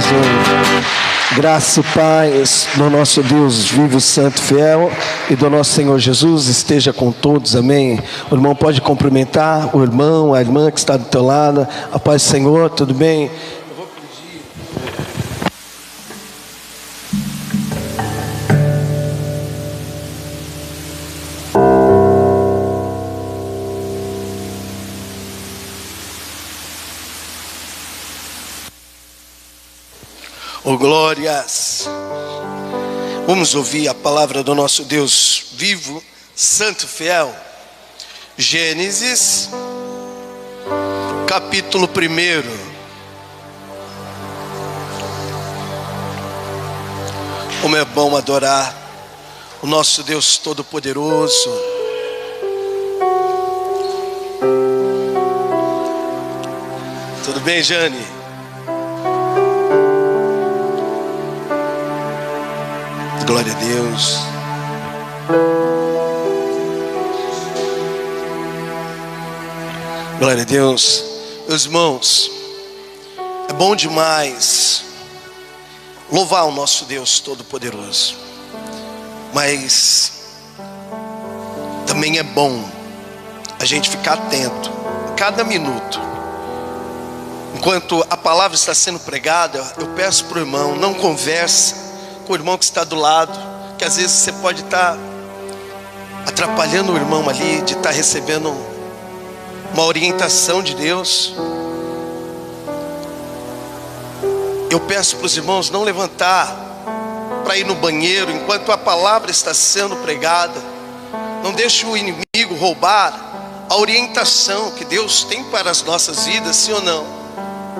poderoso. Graça e paz do nosso Deus vivo, santo, fiel e do nosso Senhor Jesus esteja com todos, amém. O irmão pode cumprimentar o irmão, a irmã que está do teu lado. A paz do Senhor, tudo bem? Eu vou pedir. Oh, glórias! Vamos ouvir a palavra do nosso Deus vivo, santo, fiel. Gênesis, capítulo 1. Como é bom adorar o nosso Deus Todo-Poderoso. Tudo bem, Jane? Glória a Deus. Glória a Deus. Meus irmãos, é bom demais louvar o nosso Deus Todo-Poderoso, mas também é bom a gente ficar atento cada minuto. Enquanto a palavra está sendo pregada, eu peço para o irmão, não converse com o irmão que está do lado, que às vezes você pode estar atrapalhando o irmão ali, de estar recebendo uma orientação de Deus. Eu peço para os irmãos não levantar para ir no banheiro enquanto a palavra está sendo pregada. Não deixe o inimigo roubar a orientação que Deus tem para as nossas vidas, sim ou não?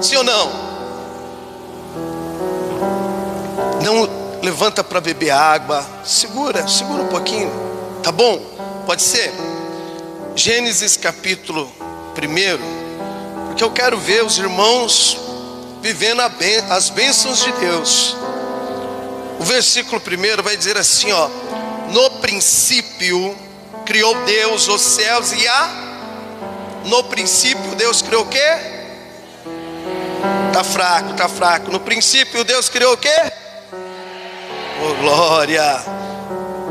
Sim ou não? Não levanta para beber água. Segura um pouquinho, tá bom? Pode ser? Gênesis capítulo 1, porque eu quero ver os irmãos vivendo as bênçãos de Deus. O versículo 1 vai dizer assim, ó: no princípio criou Deus os céus e no princípio Deus criou o quê? Tá fraco. No princípio Deus criou o quê? Oh, glória.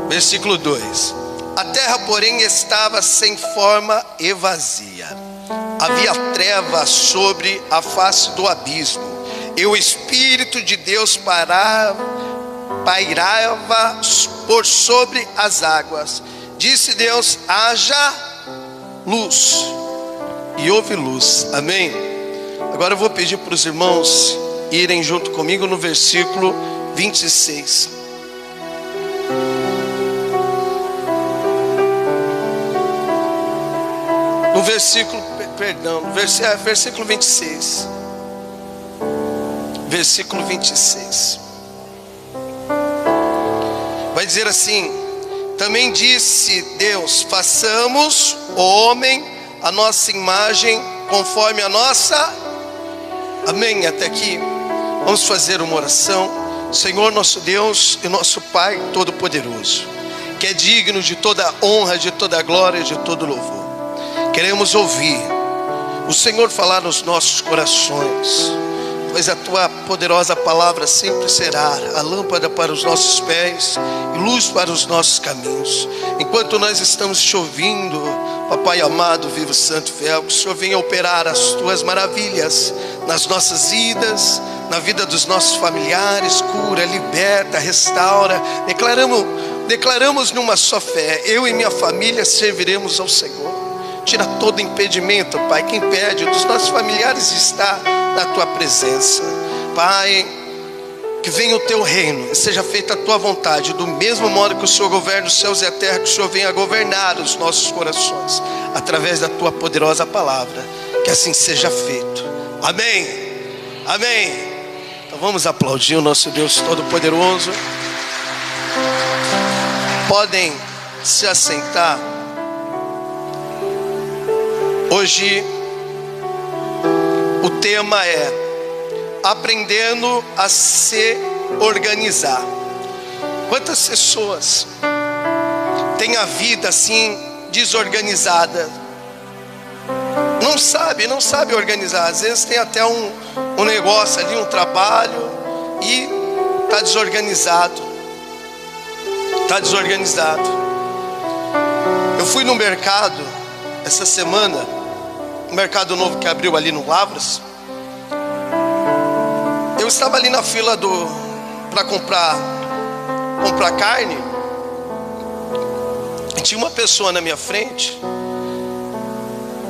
Versículo 2: a terra, porém, estava sem forma e vazia. Havia treva sobre a face do abismo, e o Espírito de Deus pairava por sobre as águas. Disse Deus: haja luz, e houve luz. Amém? Agora eu vou pedir para os irmãos irem junto comigo no versículo 26. No versículo, versículo 26. Versículo 26. Vai dizer assim: também disse Deus: façamos o homem a nossa imagem, conforme a nossa. Amém? Até aqui. Vamos fazer uma oração. Senhor nosso Deus e nosso Pai Todo-Poderoso, que é digno de toda honra, de toda glória, de todo louvor, queremos ouvir o Senhor falar nos nossos corações, pois a Tua poderosa palavra sempre será a lâmpada para os nossos pés e luz para os nossos caminhos. Enquanto nós estamos te ouvindo, Papai amado, vivo, santo, fiel, que o Senhor venha operar as Tuas maravilhas nas nossas vidas, na vida dos nossos familiares. Cura, liberta, restaura. Declaramos numa só fé: eu e minha família serviremos ao Senhor. Tira todo impedimento, Pai, que impede dos nossos familiares de estar na Tua presença. Pai, que venha o Teu reino, seja feita a Tua vontade, do mesmo modo que o Senhor governa os céus e a terra, que o Senhor venha governar os nossos corações, através da Tua poderosa palavra. Que assim seja feito. Amém. Amém. Então vamos aplaudir o nosso Deus Todo-Poderoso. Podem se assentar. Hoje o tema é aprendendo a se organizar. Quantas pessoas têm a vida assim desorganizada? Não sabe organizar. Às vezes tem até um negócio ali, um trabalho, e está desorganizado. Está desorganizado. Eu fui no mercado essa semana, um mercado novo que abriu ali no Lavras. Eu estava ali na fila para comprar carne. E tinha uma pessoa na minha frente.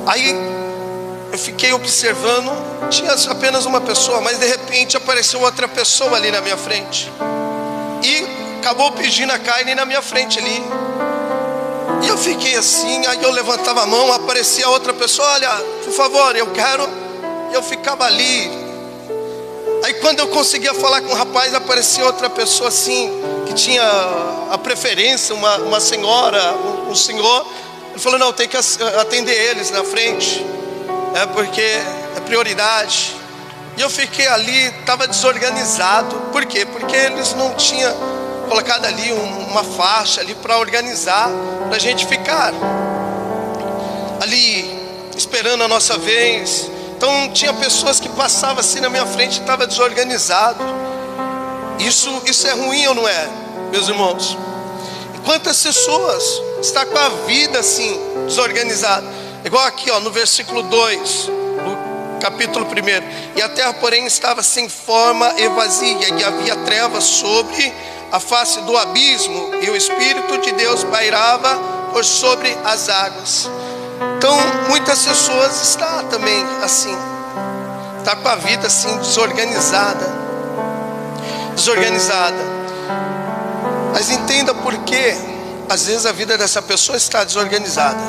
Aí eu fiquei observando, tinha apenas uma pessoa, mas de repente apareceu outra pessoa ali na minha frente. E acabou pedindo a carne na minha frente ali. E eu fiquei assim, aí eu levantava a mão, aparecia outra pessoa, olha, por favor, eu quero. E eu ficava ali. Aí quando eu conseguia falar com o rapaz, aparecia outra pessoa assim, que tinha a preferência, uma senhora, um senhor. Ele falou, não, tem que atender eles na frente, porque é prioridade. E eu fiquei ali, estava desorganizado. Por quê? Porque eles não tinham colocado ali uma faixa ali para organizar, para a gente ficar ali esperando a nossa vez. Então tinha pessoas que passavam assim na minha frente e estava desorganizado. Isso é ruim ou não é, meus irmãos? E quantas pessoas estão com a vida assim desorganizada? Igual aqui, ó, no versículo 2 do capítulo 1. E a terra, porém, estava sem forma e vazia, e havia trevas sobre a face do abismo, e o Espírito de Deus pairava por sobre as águas. Então muitas pessoas estão também assim, está com a vida assim desorganizada. Mas entenda por que às vezes a vida dessa pessoa está desorganizada.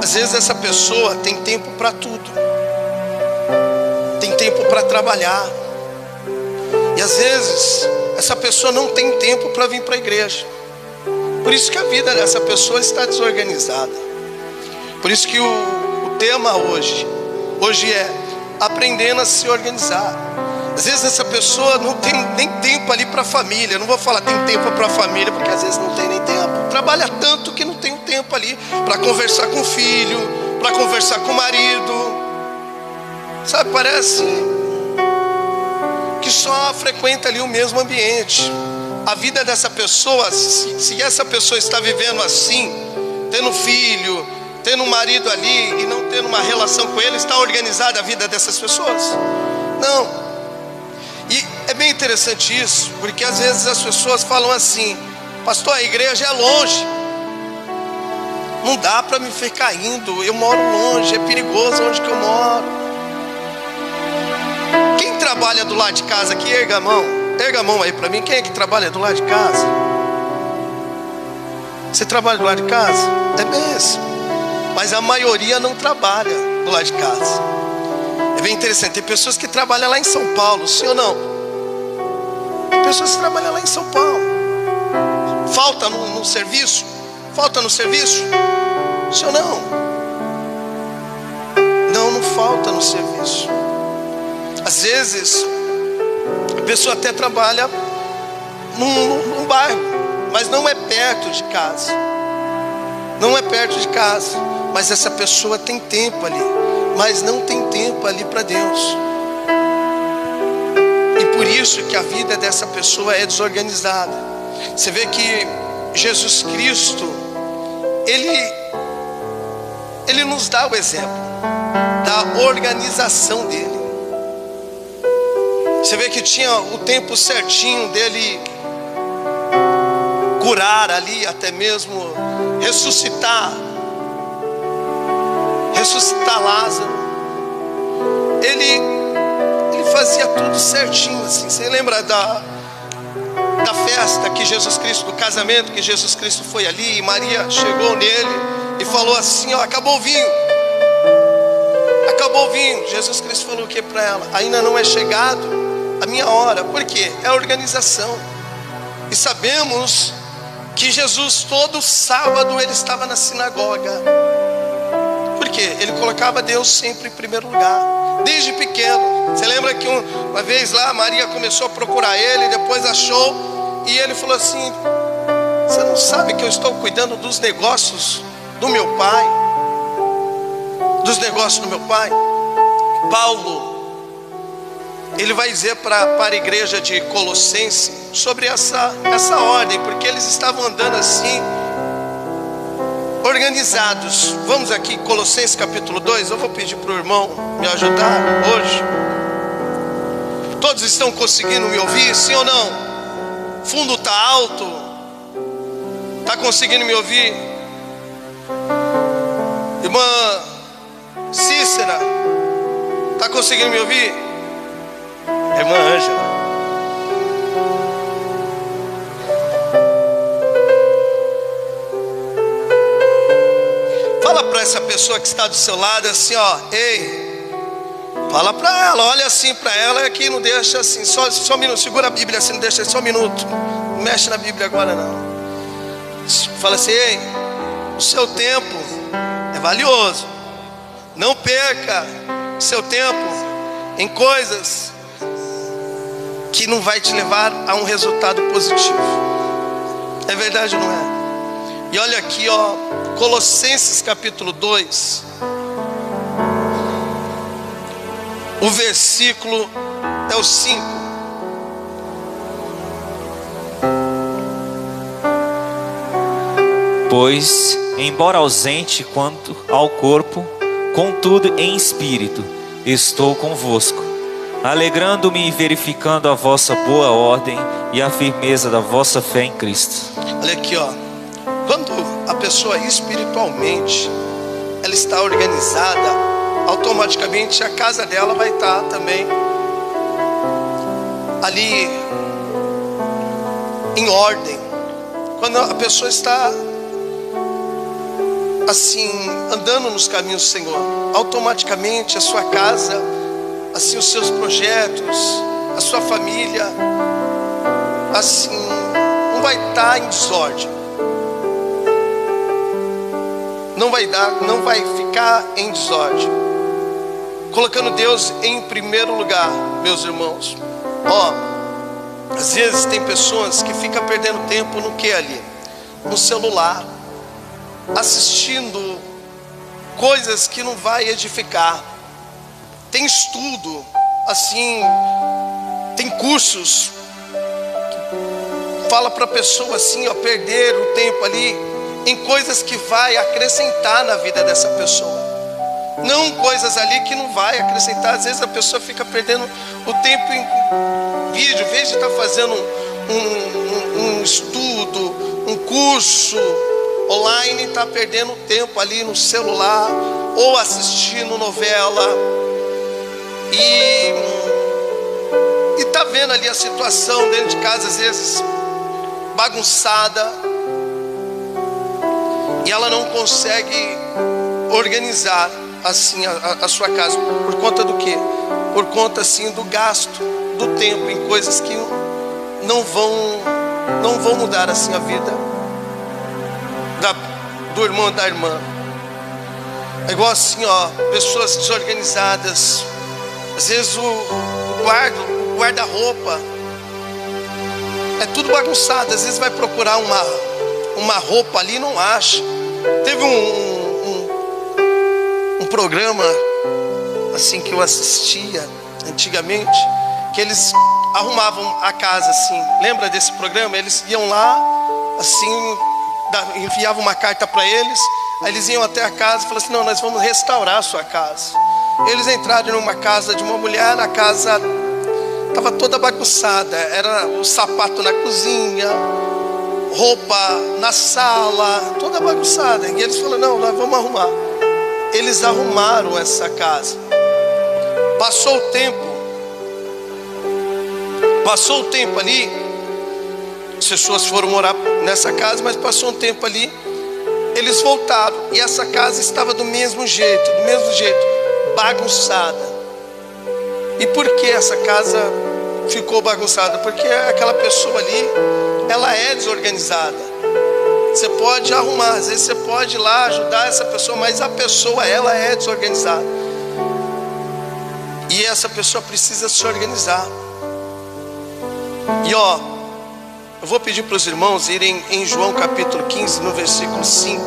Às vezes essa pessoa tem tempo para tudo, tem tempo para trabalhar, e às vezes essa pessoa não tem tempo para vir para a igreja. Por isso que a vida dessa pessoa está desorganizada. Por isso que o tema hoje é aprendendo a se organizar. Às vezes essa pessoa não tem nem tempo ali para a família. Eu não vou falar tem tempo para a família, porque às vezes não tem nem tempo. Trabalha tanto que não tem tempo ali para conversar com o filho, para conversar com o marido. Sabe, parece que só frequenta ali o mesmo ambiente. A vida dessa pessoa, se essa pessoa está vivendo assim, tendo filho, tendo um marido ali e não tendo uma relação com ele, está organizada a vida dessas pessoas? Não. E é bem interessante isso, porque às vezes as pessoas falam assim: pastor, a igreja é longe, não dá para me ficar indo, eu moro longe, é perigoso onde que eu moro. Quem trabalha do lado de casa aqui, erga a mão aí para mim. Quem é que trabalha do lado de casa? Você trabalha do lado de casa? É mesmo. Mas a maioria não trabalha do lado de casa. É bem interessante, tem pessoas que trabalham lá em São Paulo, sim ou não? Tem pessoas que trabalham lá em São Paulo. Falta no serviço? Falta no serviço? Sim ou não? Não falta no serviço. Às vezes a pessoa até trabalha num bairro, mas não é perto de casa. Não é perto de casa. Mas essa pessoa tem tempo ali, mas não tem tempo ali para Deus. E por isso que a vida dessa pessoa é desorganizada. Você vê que Jesus Cristo, Ele nos dá o exemplo da organização dele. Você vê que tinha o tempo certinho dele curar ali, até mesmo ressuscitar Lázaro. Ele fazia tudo certinho assim. Você lembra da festa que Jesus Cristo, do casamento que Jesus Cristo foi ali, e Maria chegou nele e falou assim, ó, acabou o vinho. Jesus Cristo falou o que para ela? Ainda não é chegado a minha hora. Por quê? É a organização. E sabemos que Jesus todo sábado ele estava na sinagoga. Por quê? Ele colocava Deus sempre em primeiro lugar, desde pequeno. Você lembra que uma vez lá Maria começou a procurar ele, depois achou, e ele falou assim: você não sabe que eu estou cuidando dos negócios do meu pai? Dos negócios do meu pai? Paulo, ele vai dizer para a igreja de Colossenses sobre essa ordem, porque eles estavam andando assim, organizados. Vamos aqui, Colossenses capítulo 2. Eu vou pedir para o irmão me ajudar hoje. Todos estão conseguindo me ouvir, sim ou não? Fundo está alto? Está conseguindo me ouvir? Irmã Cícera, está conseguindo me ouvir? Irmã Ângela. Fala para essa pessoa que está do seu lado assim, ó, ei. Fala para ela, olha assim para ela aqui, não deixa assim, só um minuto, segura a Bíblia assim, não deixa só um minuto. Não mexe na Bíblia agora não. Fala assim, ei, o seu tempo é valioso. Não perca seu tempo em coisas que não vai te levar a um resultado positivo. É verdade ou não é? E olha aqui, ó, Colossenses capítulo 2, o versículo é o 5. Pois, embora ausente quanto ao corpo, contudo em espírito, estou convosco, alegrando-me e verificando a vossa boa ordem e a firmeza da vossa fé em Cristo. Olha aqui, ó. Quando a pessoa espiritualmente ela está organizada, automaticamente a casa dela vai estar também ali em ordem. Quando a pessoa está assim, andando nos caminhos do Senhor, automaticamente a sua casa, assim, os seus projetos, a sua família, assim, não vai estar em desordem. Não vai ficar em desordem. Colocando Deus em primeiro lugar, meus irmãos. Ó, às vezes tem pessoas que ficam perdendo tempo no que ali? No celular, assistindo coisas que não vai edificar. Tem estudo, assim, tem cursos que fala para a pessoa assim, ó, perder o tempo ali em coisas que vai acrescentar na vida dessa pessoa, não coisas ali que não vai acrescentar. Às vezes a pessoa fica perdendo o tempo em vídeo, em vez de estar fazendo um estudo, um curso online, está perdendo tempo ali no celular ou assistindo novela e está vendo ali a situação dentro de casa, às vezes bagunçada, e ela não consegue organizar assim a sua casa. Por conta do quê? Por conta assim do gasto do tempo em coisas que não vão mudar assim a vida do irmão e da irmã. É igual assim, ó, pessoas desorganizadas. Às vezes o guarda-roupa é tudo bagunçado. Às vezes vai procurar uma roupa ali e não acha. Teve um programa assim que eu assistia antigamente, que eles arrumavam a casa assim. Lembra desse programa? Eles iam lá assim, enviavam uma carta para eles, aí eles iam até a casa e falavam assim, não, nós vamos restaurar a sua casa. Eles entraram numa casa de uma mulher, na casa estava toda bagunçada, era o sapato na cozinha, roupa na sala, toda bagunçada. E eles falaram, não, nós vamos arrumar. Eles arrumaram essa casa. Passou o tempo ali, as pessoas foram morar nessa casa, mas passou um tempo ali, eles voltaram, e essa casa estava do mesmo jeito, bagunçada. E por que essa casa ficou bagunçada? Porque aquela pessoa ali, ela é desorganizada. Você pode arrumar, às vezes você pode ir lá ajudar essa pessoa, mas a pessoa, ela é desorganizada. E essa pessoa precisa se organizar. E ó, eu vou pedir para os irmãos irem em João capítulo 15, no versículo 5.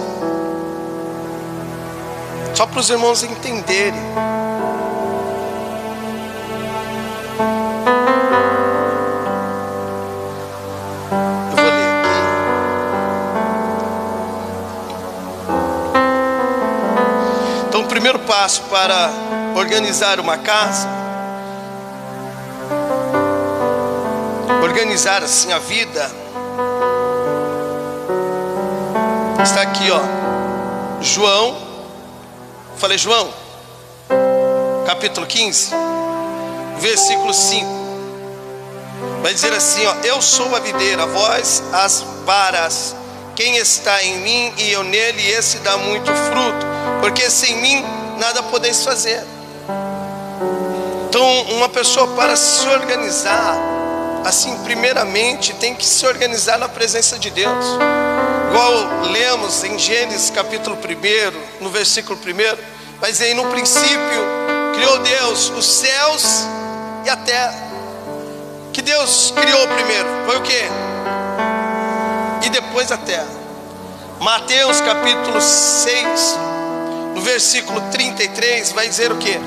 Só para os irmãos entenderem. passo para organizar uma casa, organizar assim a vida. Está aqui, ó, João, falei João, capítulo 15, versículo 5, vai dizer assim, ó: eu sou a videira, vós as varas. Quem está em mim e eu nele, esse dá muito fruto, porque sem mim nada podeis fazer. Então, uma pessoa, para se organizar, assim, primeiramente tem que se organizar na presença de Deus. Igual lemos em Gênesis capítulo 1, no versículo 1, vai dizer: no princípio criou Deus os céus e a terra. Que Deus criou primeiro foi o quê? E depois a terra. Mateus capítulo 6, no versículo 33, vai dizer o quê?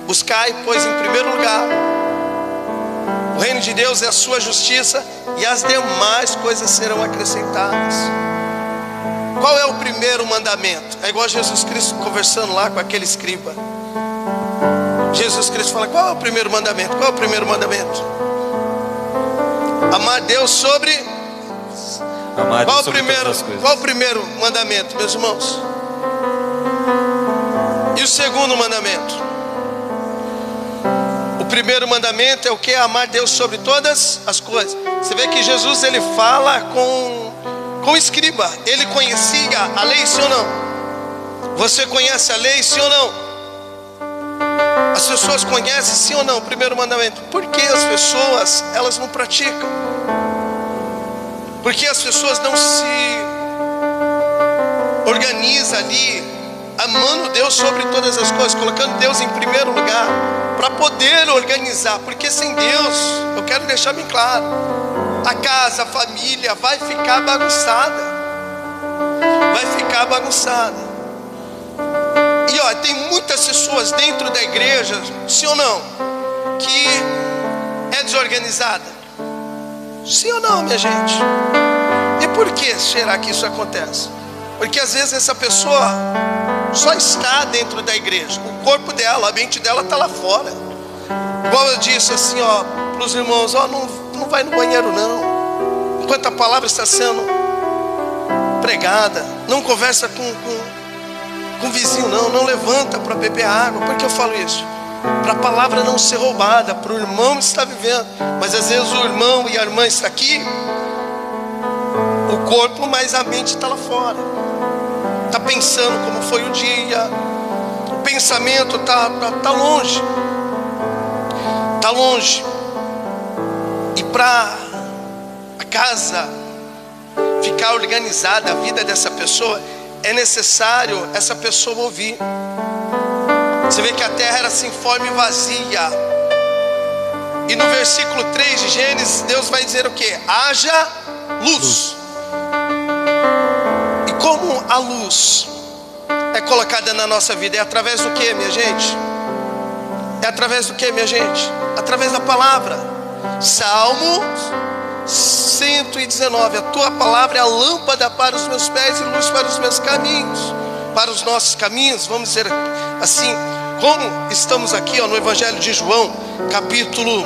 Buscai, pois, em primeiro lugar o reino de Deus é a sua justiça, e as demais coisas serão acrescentadas. Qual é o primeiro mandamento? É igual Jesus Cristo conversando lá com aquele escriba. Jesus Cristo fala: qual é o primeiro mandamento? Qual é o primeiro mandamento? Amar Deus sobre... Qual o primeiro mandamento, meus irmãos? E o segundo mandamento? O primeiro mandamento é o que? Amar Deus sobre todas as coisas. Você vê que Jesus, ele fala com o escriba. Ele conhecia a lei, sim ou não? Você conhece a lei, sim ou não? As pessoas conhecem, sim ou não, o primeiro mandamento? Por que as pessoas, elas não praticam? Porque as pessoas não se organizam ali, amando Deus sobre todas as coisas, colocando Deus em primeiro lugar, para poder organizar. Porque sem Deus, eu quero deixar bem claro, a casa, a família vai ficar bagunçada. Vai ficar bagunçada. E ó, tem muitas pessoas dentro da igreja, sim ou não, que é desorganizada. Sim ou não, minha gente? E por que será que isso acontece? Porque às vezes essa pessoa só está dentro da igreja, o corpo dela, a mente dela está lá fora. Igual eu disse assim, ó, para os irmãos: ó, não vai no banheiro não, enquanto a palavra está sendo pregada. Não conversa com o vizinho não levanta para beber água. Por que eu falo isso? Para a palavra não ser roubada, para o irmão estar vivendo. Mas às vezes o irmão e a irmã está aqui, o corpo, mas a mente está lá fora. Está pensando como foi o dia, o pensamento está longe. Está longe. E para a casa ficar organizada, a vida dessa pessoa, é necessário essa pessoa ouvir. Você vê que a terra era sem forma e vazia. E no versículo 3 de Gênesis, Deus vai dizer o que? Haja luz. E como a luz é colocada na nossa vida? É através do que, minha gente? É através do que, minha gente? Através da palavra. Salmo 119: a tua palavra é a lâmpada para os meus pés e luz para os meus caminhos. Para os nossos caminhos, vamos dizer assim, como estamos aqui, ó, no Evangelho de João, capítulo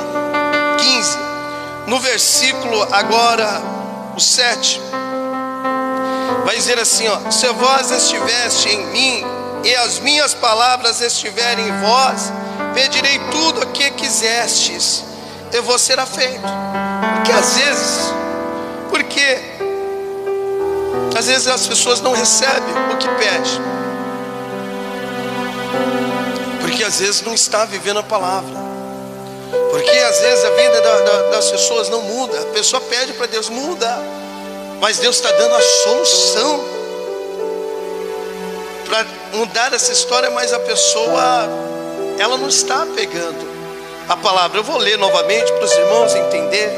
15, no versículo agora o 7, vai dizer assim, ó: se vós estiveste em mim e as minhas palavras estiverem em vós, pedirei tudo o que quisestes e vos será feito. Porque às vezes as pessoas não recebem o que pedem, porque às vezes não está vivendo a palavra, porque às vezes a vida das pessoas não muda. A pessoa pede para Deus: muda, mas Deus está dando a solução para mudar essa história, mas a pessoa, ela não está pegando a palavra. Eu vou ler novamente para os irmãos entenderem.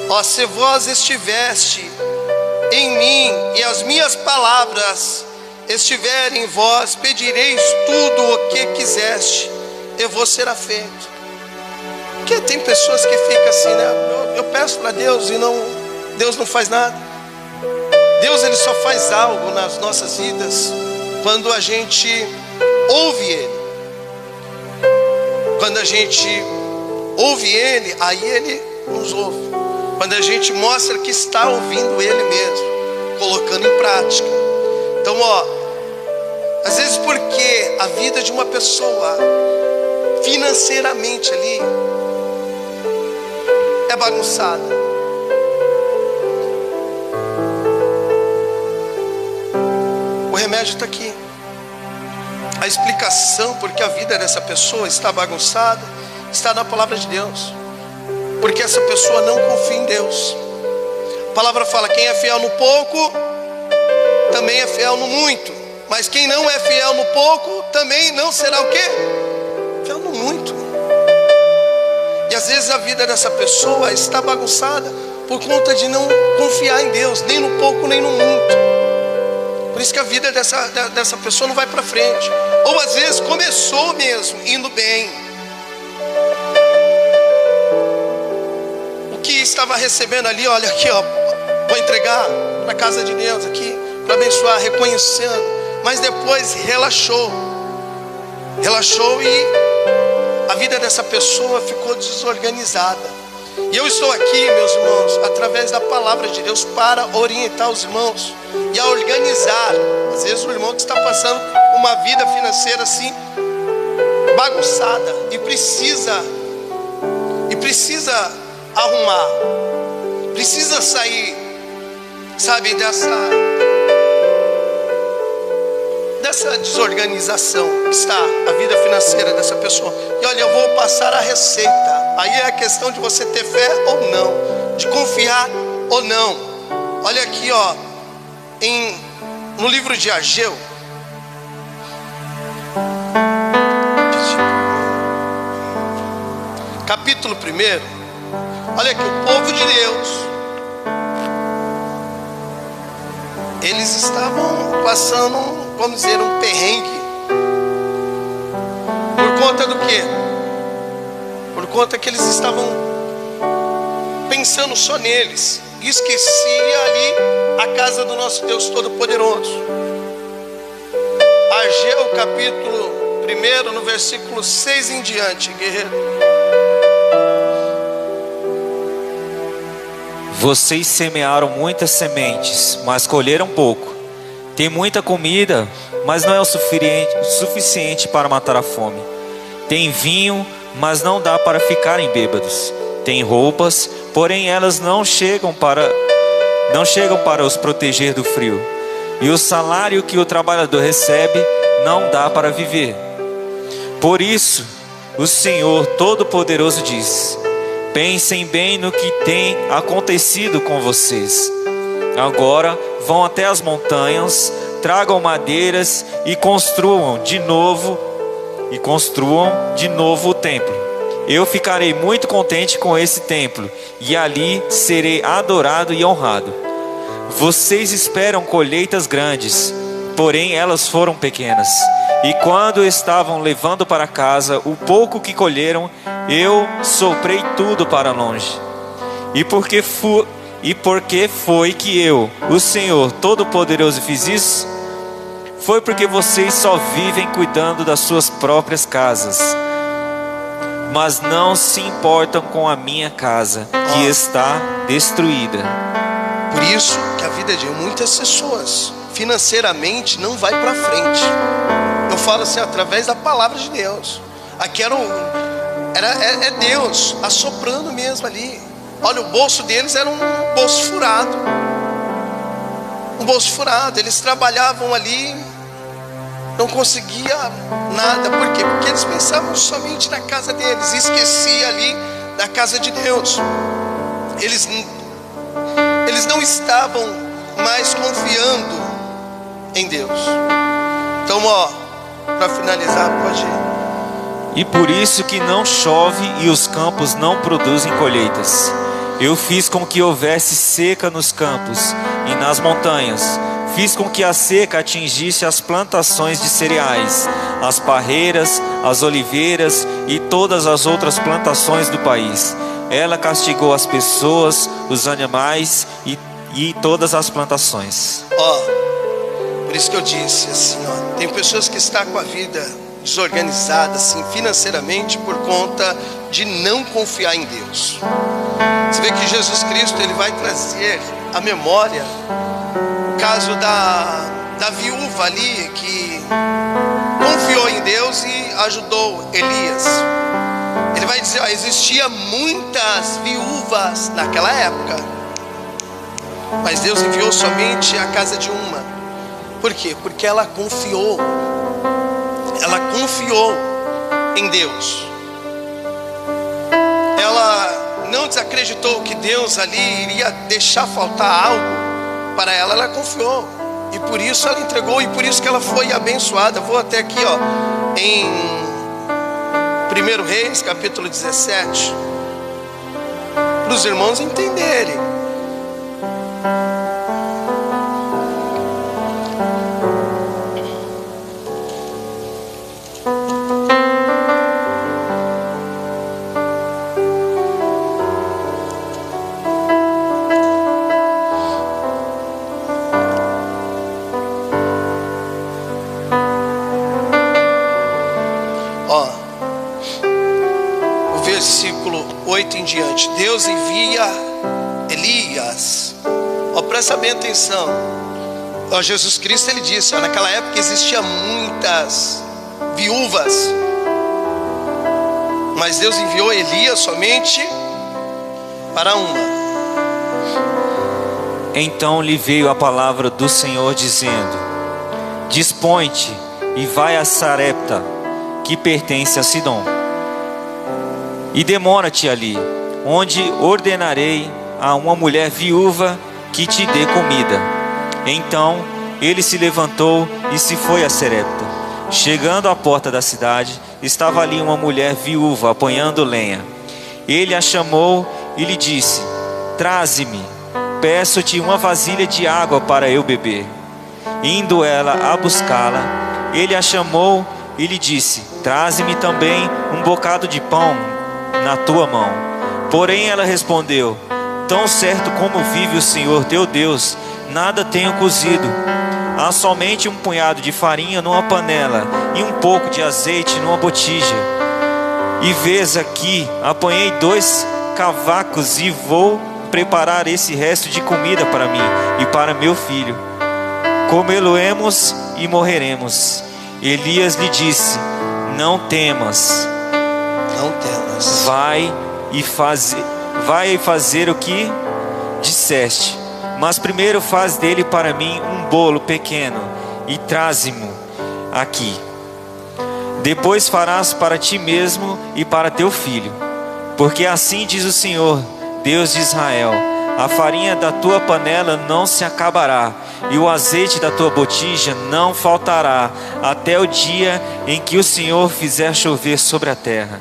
Ó: se vós estiveste em mim e as minhas palavras estiverem em vós, pedireis tudo o que quiseste e vos será feito. Porque tem pessoas que ficam assim, né? Eu peço para Deus e Deus não faz nada. Deus, ele só faz algo nas nossas vidas quando a gente ouve Ele. Quando a gente ouve Ele, aí Ele nos ouve. Quando a gente mostra que está ouvindo Ele mesmo, colocando em prática. Então, às vezes porque a vida de uma pessoa financeiramente ali é bagunçada, o remédio está aqui. A explicação porque a vida dessa pessoa está bagunçada está na palavra de Deus. Porque essa pessoa não confia em Deus. A palavra fala: quem é fiel no pouco também é fiel no muito. Mas quem não é fiel no pouco também não será o quê? Fiel no muito. E às vezes a vida dessa pessoa está bagunçada por conta de não confiar em Deus, nem no pouco nem no muito. Por isso que a vida dessa pessoa não vai para frente. Ou às vezes começou mesmo indo bem, o que estava recebendo ali, olha aqui, vou entregar na casa de Deus aqui, para abençoar, reconhecendo. Mas depois relaxou e a vida dessa pessoa ficou desorganizada. E eu estou aqui, meus irmãos, através da palavra de Deus, para orientar os irmãos e a organizar. Às vezes o irmão que está passando uma vida financeira assim bagunçada e precisa arrumar, precisa sair, sabe, dessa desorganização que está a vida financeira dessa pessoa. E olha, eu vou passar a receita. Aí é a questão de você ter fé ou não, de confiar ou não. Olha aqui, no livro de Ageu, capítulo 1. Olha aqui, o povo de Deus, eles estavam passando, vamos dizer, um perrengue. Por conta do quê? Por conta que eles estavam pensando só neles, e esquecia ali a casa do nosso Deus Todo-Poderoso. Ageu capítulo 1, no versículo 6 em diante, guerreiro. Vocês semearam muitas sementes, mas colheram pouco. Tem muita comida, mas não é o suficiente para matar a fome. Tem vinho, mas não dá para ficarem bêbados. Tem roupas, porém elas não chegam para os proteger do frio. E o salário que o trabalhador recebe não dá para viver. Por isso, o Senhor Todo-Poderoso diz: pensem bem no que tem acontecido com vocês. Agora vão até as montanhas, tragam madeiras e construam de novo o templo. Eu ficarei muito contente com esse templo, e ali serei adorado e honrado. Vocês esperam colheitas grandes, porém elas foram pequenas. E quando estavam levando para casa o pouco que colheram, eu soprei tudo para longe. E porque foi que eu, o Senhor Todo-Poderoso, fiz isso? Foi porque vocês só vivem cuidando das suas próprias casas, mas não se importam com a minha casa, que está destruída. Por isso que a vida de muitas pessoas financeiramente não vai para frente. Eu falo assim, através da palavra de Deus. Aqui é Deus assoprando mesmo ali. Olha, o bolso deles era um bolso furado. Um bolso furado. Eles trabalhavam ali, não conseguia nada. Por quê? Porque eles pensavam somente na casa deles, esquecia ali da casa de Deus. Eles não estavam mais confiando em Deus. Então, para finalizar, pode ir. E por isso que não chove e os campos não produzem colheitas. Eu fiz com que houvesse seca nos campos e nas montanhas. Fiz com que a seca atingisse as plantações de cereais, as parreiras, as oliveiras e todas as outras plantações do país. Ela castigou as pessoas, os animais e todas as plantações. Por isso que eu disse assim, ó, tem pessoas que estão com a vida desorganizada assim, financeiramente, por conta de não confiar em Deus. Você vê que Jesus Cristo, ele vai trazer a memória o caso da viúva ali que confiou em Deus e ajudou Elias. Ele vai dizer, ó, existia muitas viúvas naquela época, mas Deus enviou somente a casa de uma. Por quê? Porque ela confiou em Deus. Ela não desacreditou que Deus ali iria deixar faltar algo para ela. Ela confiou, e por isso ela entregou, e por isso que ela foi abençoada. Vou até aqui, ó, em 1 Reis, capítulo 17, para os irmãos entenderem. Versículo 8 em diante. Deus envia Elias. Ó, presta bem atenção. Ó, Jesus Cristo, ele disse, ó, naquela época existia muitas viúvas, mas Deus enviou Elias somente para uma. Então lhe veio a palavra do Senhor dizendo: dispõe-te e vai a Sarepta, que pertence a Sidom, e demora-te ali, onde ordenarei a uma mulher viúva que te dê comida. Então ele se levantou e se foi a Sarepta. Chegando à porta da cidade, estava ali uma mulher viúva apanhando lenha. Ele a chamou e lhe disse: traze-me, peço-te uma vasilha de água para eu beber. Indo ela a buscá-la, ele a chamou e lhe disse: traze-me também um bocado de pão na tua mão. Porém ela respondeu: tão certo como vive o Senhor teu Deus, nada tenho cozido. Há somente um punhado de farinha numa panela e um pouco de azeite numa botija. E vês aqui, apanhei 2 cavacos e vou preparar esse resto de comida para mim e para meu filho. Comê-lo-emos e morreremos. Elias lhe disse: não temas. Não temas. Vai fazer o que disseste. Mas primeiro faz dele para mim um bolo pequeno e traze-mo aqui. Depois farás para ti mesmo e para teu filho. Porque assim diz o Senhor, Deus de Israel: a farinha da tua panela não se acabará, e o azeite da tua botija não faltará, até o dia em que o Senhor fizer chover sobre a terra.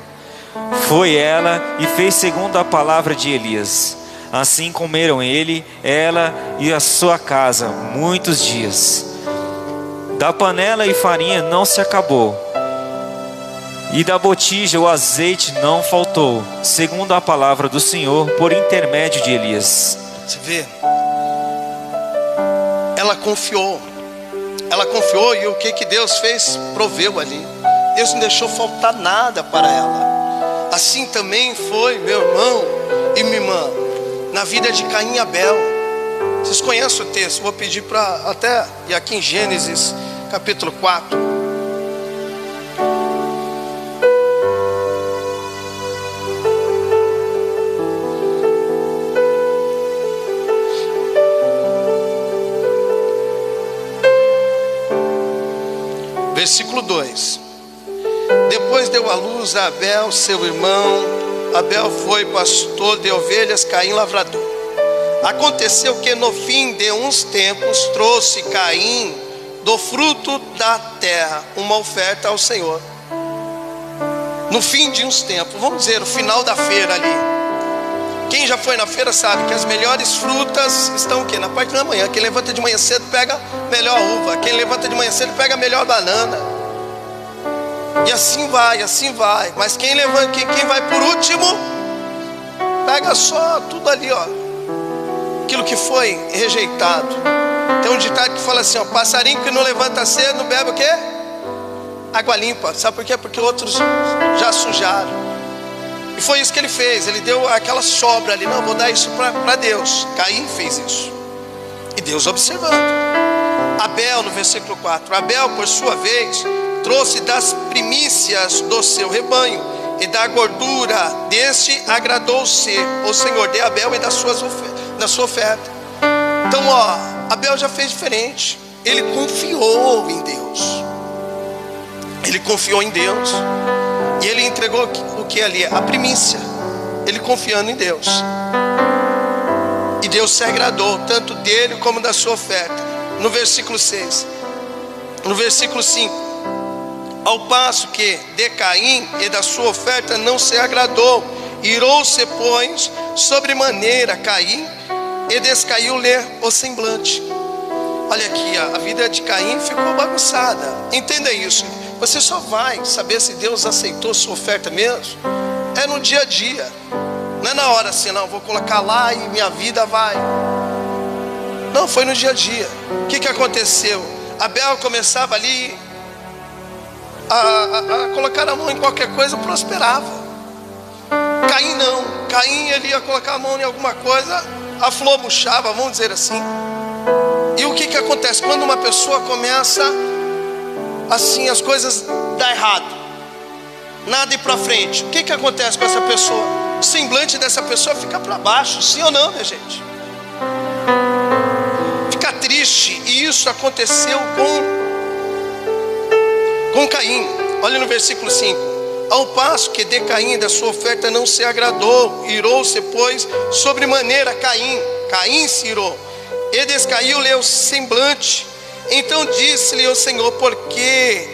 Foi ela e fez segundo a palavra de Elias. Assim comeram ele, ela e a sua casa muitos dias. Da panela e farinha não se acabou, e da botija o azeite não faltou, segundo a palavra do Senhor por intermédio de Elias. Você vê? Ela confiou. Ela confiou, e o que Deus fez? Proveu ali. Deus não deixou faltar nada para ela. Assim também foi, meu irmão e minha irmã, na vida de Caim e Abel. Vocês conhecem o texto? Vou pedir para até ir aqui em Gênesis capítulo 4. Versículo 2. Depois deu à luz a Abel, seu irmão. Abel foi pastor de ovelhas, Caim lavrador. Aconteceu que no fim de uns tempos trouxe Caim do fruto da terra uma oferta ao Senhor. No fim de uns tempos, vamos dizer, o final da feira ali. Quem já foi na feira sabe que as melhores frutas estão o quê? Na parte da manhã. Quem levanta de manhã cedo pega a melhor uva. Quem levanta de manhã cedo pega a melhor banana. E assim vai, assim vai. Mas quem vai por último, pega só tudo ali, ó, aquilo que foi rejeitado. Tem um ditado que fala assim, ó, passarinho que não levanta cedo não bebe o quê? Água limpa. Sabe por quê? Porque outros já sujaram. E foi isso que ele fez. Ele deu aquela sobra ali, não, vou dar isso para Deus. Caim fez isso. E Deus observando. Abel, no versículo 4, Abel, por sua vez, trouxe das primícias do seu rebanho, e da gordura deste agradou-se o Senhor de Abel e da sua oferta. Então, ó, Abel já fez diferente. Ele confiou em Deus. Ele confiou em Deus. E ele entregou o que ali? A primícia. Ele confiando em Deus. E Deus se agradou, tanto dele como da sua oferta. No versículo 6. No versículo 5. Ao passo que de Caim e da sua oferta não se agradou, irou-se, pois, sobremaneira Caim, e descaiu-lhe o semblante. Olha aqui, a vida de Caim ficou bagunçada. Entenda isso. Você só vai saber se Deus aceitou sua oferta mesmo é no dia a dia. Não é na hora assim, não, vou colocar lá e minha vida vai. Não, foi no dia a dia. O que aconteceu? Abel começava ali a colocar a mão em qualquer coisa, prosperava. Caim não. Caim, ele ia colocar a mão em alguma coisa, a flor murchava, vamos dizer assim. E o que acontece? Quando uma pessoa começa assim, as coisas dão errado, nada ir para frente, o que acontece com essa pessoa? O semblante dessa pessoa fica para baixo, sim ou não, minha gente? Fica triste. E isso aconteceu com Caim. Olha no versículo 5. Ao passo que de Caim da sua oferta não se agradou, irou-se, pois, sobremaneira Caim se irou, e descaiu-lhe o semblante. Então disse-lhe o Senhor, por que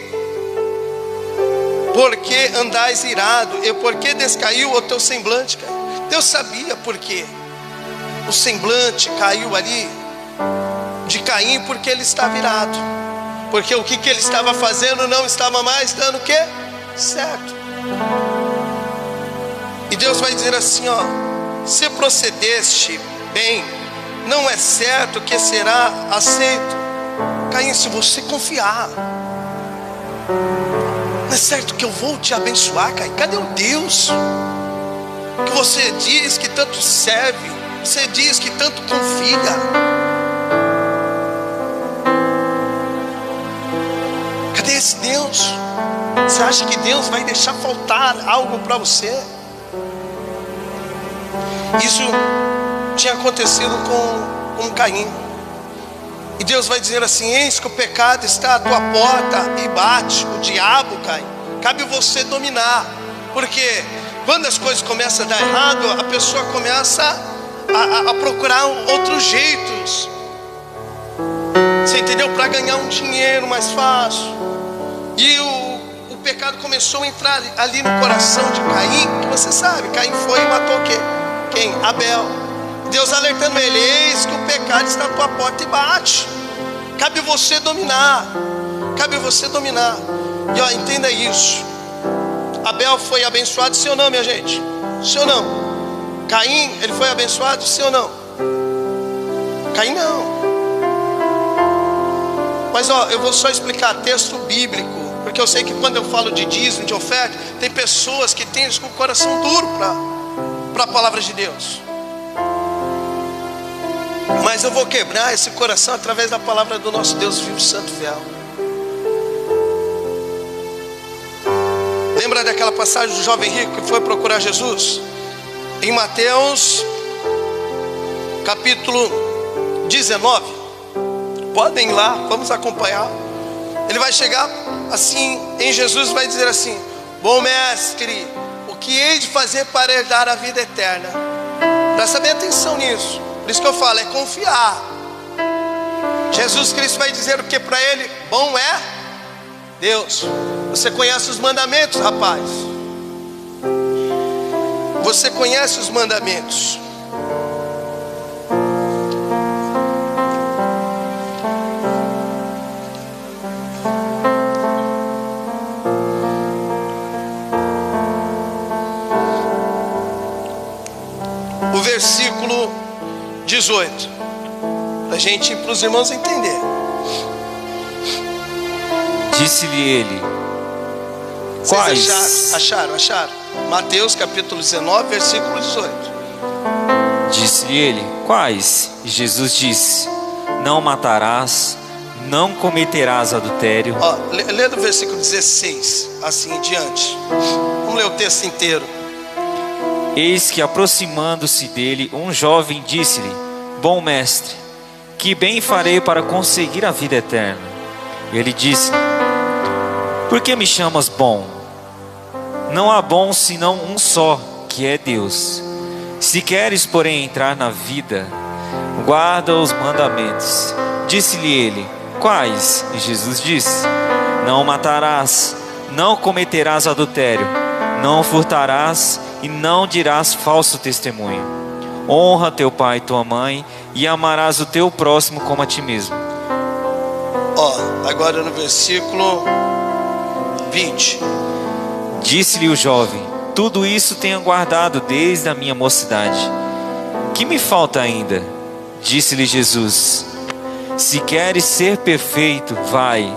andais irado? E por que descaiu o teu semblante, Caim? Deus sabia por quê. O semblante caiu ali de Caim, porque ele estava irado. Porque o que ele estava fazendo não estava mais dando o quê? Certo. E Deus vai dizer assim, ó, se procedeste bem, não é certo que será aceito. Caim, se você confiar, não é certo que eu vou te abençoar, Caim? Cadê o Deus que você diz que tanto serve, você diz que tanto confia? Cadê esse Deus? Você acha que Deus vai deixar faltar algo para você? Isso tinha acontecido com Caim. E Deus vai dizer assim, eis que o pecado está à tua porta e bate. O diabo, Caim, cabe você dominar. Porque quando as coisas começam a dar errado, a pessoa começa a procurar outros jeitos, você entendeu? Para ganhar um dinheiro mais fácil. E o pecado começou a entrar ali no coração de Caim, que você sabe, Caim foi e matou quem? Abel. Deus alertando ele, eis que o pecado está à tua porta e bate. Cabe você dominar. Cabe você dominar. E ó, entenda isso. Abel foi abençoado, sim ou não, minha gente? Sim ou não? Caim, ele foi abençoado, sim ou não? Caim não. Mas ó, eu vou só explicar texto bíblico, porque eu sei que quando eu falo de dízimo, de oferta, tem pessoas que têm o coração duro para a palavra de Deus. Mas eu vou quebrar esse coração através da palavra do nosso Deus vivo, santo, fiel. Lembra daquela passagem do jovem rico que foi procurar Jesus? Em Mateus capítulo 19. Podem ir lá, vamos acompanhar. Ele vai chegar assim em Jesus, vai dizer assim: bom mestre, o que hei de fazer para herdar a vida eterna? Presta bem atenção nisso. Por isso que eu falo, é confiar. Jesus Cristo vai dizer o que para ele? Bom é Deus. Você conhece os mandamentos, rapaz? Você conhece os mandamentos? O versículo 18. para os irmãos entender. Disse-lhe ele: Vocês quais? acharam? Mateus capítulo 19, versículo 18. Disse-lhe ele: quais? E Jesus disse: não matarás, não cometerás adultério. Lê do versículo 16, assim em diante. Vamos ler o texto inteiro. Eis que, aproximando-se dele, um jovem disse-lhe: bom mestre, que bem farei para conseguir a vida eterna? Ele disse: por que me chamas bom? Não há bom senão um só, que é Deus. Se queres, porém, entrar na vida, guarda os mandamentos. Disse-lhe ele: quais? E Jesus disse: não matarás, não cometerás adultério, não furtarás e não dirás falso testemunho. Honra teu pai e tua mãe, e amarás o teu próximo como a ti mesmo. Agora no versículo 20. Disse-lhe o jovem: tudo isso tenho guardado desde a minha mocidade. Que me falta ainda? Disse-lhe Jesus: se queres ser perfeito, vai,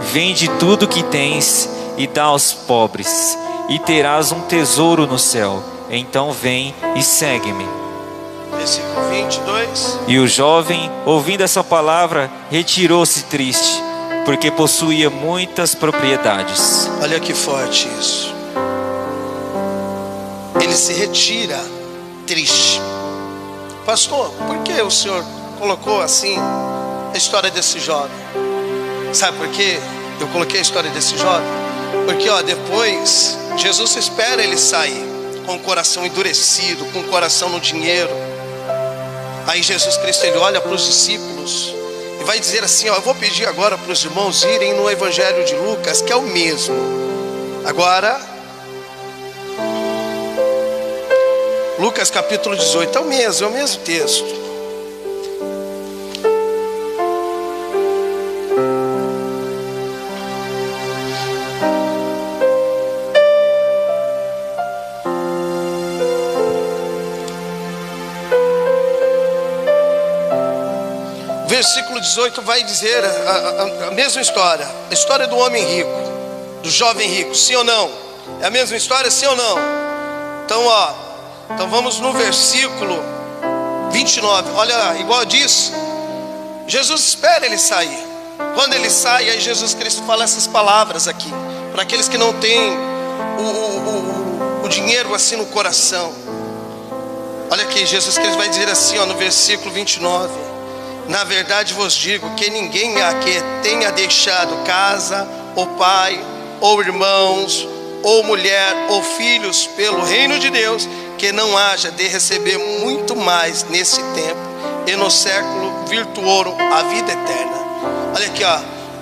vende tudo que tens e dá aos pobres, e terás um tesouro no céu. Então vem e segue-me. Versículo 22. E o jovem, ouvindo essa palavra, retirou-se triste, porque possuía muitas propriedades. Olha que forte isso. Ele se retira triste. Pastor, por que o senhor colocou assim a história desse jovem? Sabe por quê eu coloquei a história desse jovem? Porque depois Jesus espera ele sair com o coração endurecido, com o coração no dinheiro. Aí Jesus Cristo, ele olha para os discípulos e vai dizer assim: eu vou pedir agora para os irmãos irem no Evangelho de Lucas, que é o mesmo. Agora, Lucas capítulo 18, é o mesmo texto. Versículo 18 vai dizer a mesma história. A história do homem rico, do jovem rico, sim ou não? É a mesma história, sim ou não? Então vamos no versículo 29. Olha, igual diz, Jesus espera ele sair. Quando ele sai, aí Jesus Cristo fala essas palavras aqui, para aqueles que não têm o dinheiro assim no coração. Olha aqui, Jesus Cristo vai dizer assim, no versículo 29: na verdade vos digo que ninguém aqui tenha deixado casa, ou pai, ou irmãos, ou mulher, ou filhos pelo reino de Deus, que não haja de receber muito mais nesse tempo e no século virtuoso a vida eterna. Olha aqui,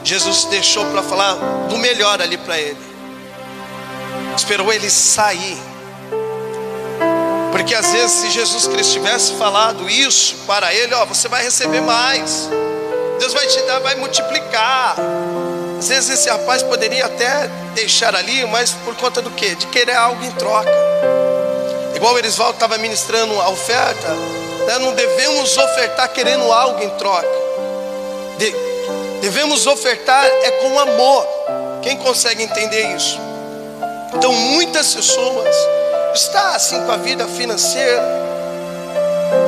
Jesus deixou para falar do melhor ali para ele. Esperou ele sair. Porque às vezes, se Jesus Cristo tivesse falado isso para ele, você vai receber mais, Deus vai te dar, vai multiplicar. Às vezes esse rapaz poderia até deixar ali, mas por conta do quê? De querer algo em troca. Igual o Erisvaldo estava ministrando a oferta, né? Não devemos ofertar querendo algo em troca. Devemos ofertar com amor. Quem consegue entender isso? Então muitas pessoas está assim com a vida financeira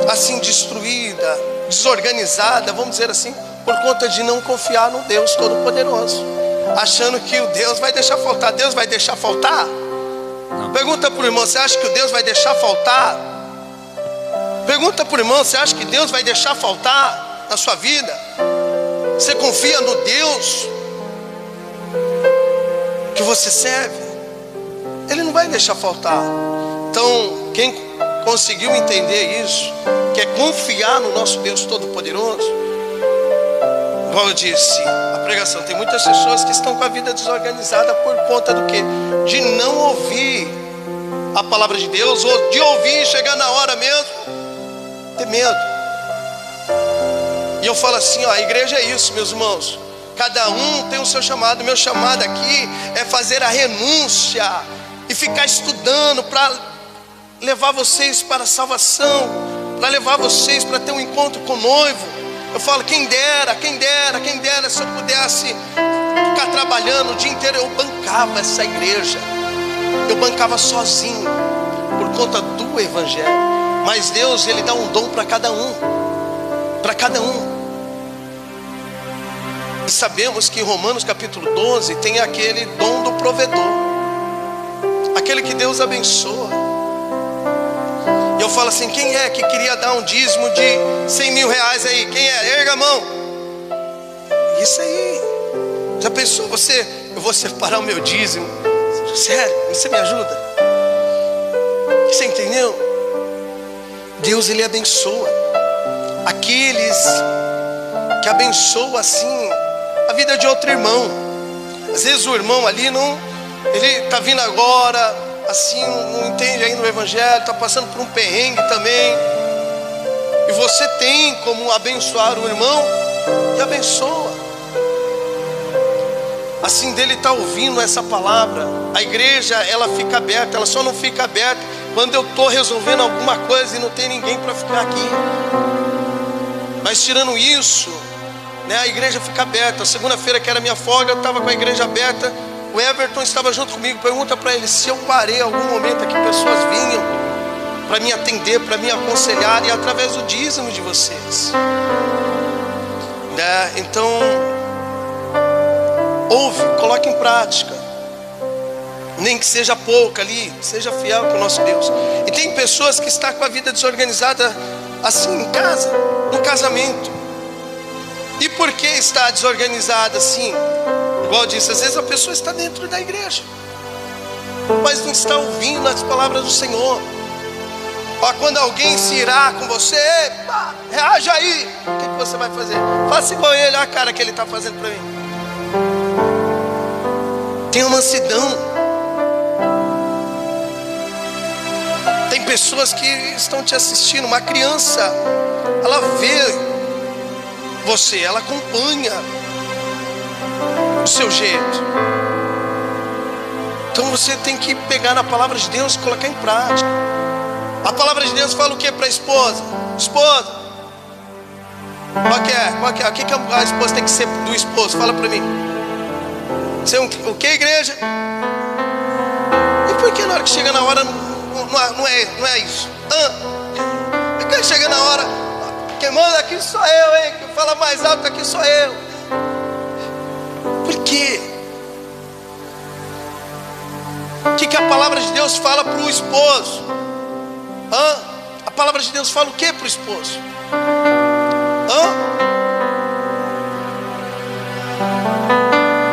assim destruída, desorganizada, vamos dizer assim, por conta de não confiar no Deus Todo-Poderoso, achando que o Deus vai deixar faltar. Deus vai deixar faltar? Não. Pergunta para o irmão: você acha que o Deus vai deixar faltar? Pergunta para o irmão: você acha que Deus vai deixar faltar na sua vida? Você confia no Deus que você serve? Ele não vai deixar faltar. Então, quem conseguiu entender isso, que é confiar no nosso Deus Todo-Poderoso, como eu disse, a pregação, tem muitas pessoas que estão com a vida desorganizada por conta do quê? De não ouvir a palavra de Deus, ou de ouvir e chegar na hora mesmo, ter medo. E eu falo assim, a igreja é isso, meus irmãos. Cada um tem o seu chamado. Meu chamado aqui é fazer a renúncia e ficar estudando para levar vocês para a salvação, para levar vocês para ter um encontro com o noivo. Eu falo, quem dera se eu pudesse ficar trabalhando o dia inteiro. Eu bancava essa igreja, eu bancava sozinho, por conta do evangelho. Mas Deus, Ele dá um dom para cada um. E sabemos que em Romanos capítulo 12 tem aquele dom do provedor, aquele que Deus abençoa. E eu falo assim, quem é que queria dar um dízimo de 100 mil reais aí? Quem é? Erga a mão. Isso aí. Já pensou, eu vou separar o meu dízimo? Sério, você me ajuda? Você entendeu? Deus, Ele abençoa aqueles que abençoam assim a vida de outro irmão. Às vezes o irmão ali ele está vindo agora, assim, não entende ainda o evangelho, está passando por um perrengue também, e você tem como abençoar o irmão, e abençoa. Assim dele está ouvindo essa palavra, a igreja ela fica aberta. Ela só não fica aberta quando eu estou resolvendo alguma coisa e não tem ninguém para ficar aqui. Mas tirando isso, né, a igreja fica aberta. Segunda-feira, que era minha folga, eu estava com a igreja aberta. O Everton estava junto comigo. Pergunta para ele se eu parei algum momento aqui, pessoas vinham para me atender, para me aconselhar, e através do dízimo de vocês, né? Então, ouve, coloque em prática, nem que seja pouco ali, seja fiel com o nosso Deus. E tem pessoas que estão com a vida desorganizada assim em casa, no casamento. E por que está desorganizada assim? Igual eu disse, às vezes a pessoa está dentro da igreja, mas não está ouvindo as palavras do Senhor. Ó, quando alguém se irá com você, epa, reaja aí. O que você vai fazer? Faça igual ele, olha a cara que ele está fazendo para mim. Tenha mansidão. Tem pessoas que estão te assistindo. Uma criança, ela vê você, ela acompanha o seu jeito. Então você tem que pegar na palavra de Deus e colocar em prática. A palavra de Deus fala o que para a esposa? Esposa, qual que é? O que a esposa tem que ser do esposo? Fala para mim. Ser o que, igreja? E por que na hora que chega na hora não é isso? Porque chega na hora, quem manda aqui sou eu, hein? Quem fala mais alto aqui sou eu. Por quê? O que a palavra de Deus fala para o esposo? A palavra de Deus fala o que para o esposo?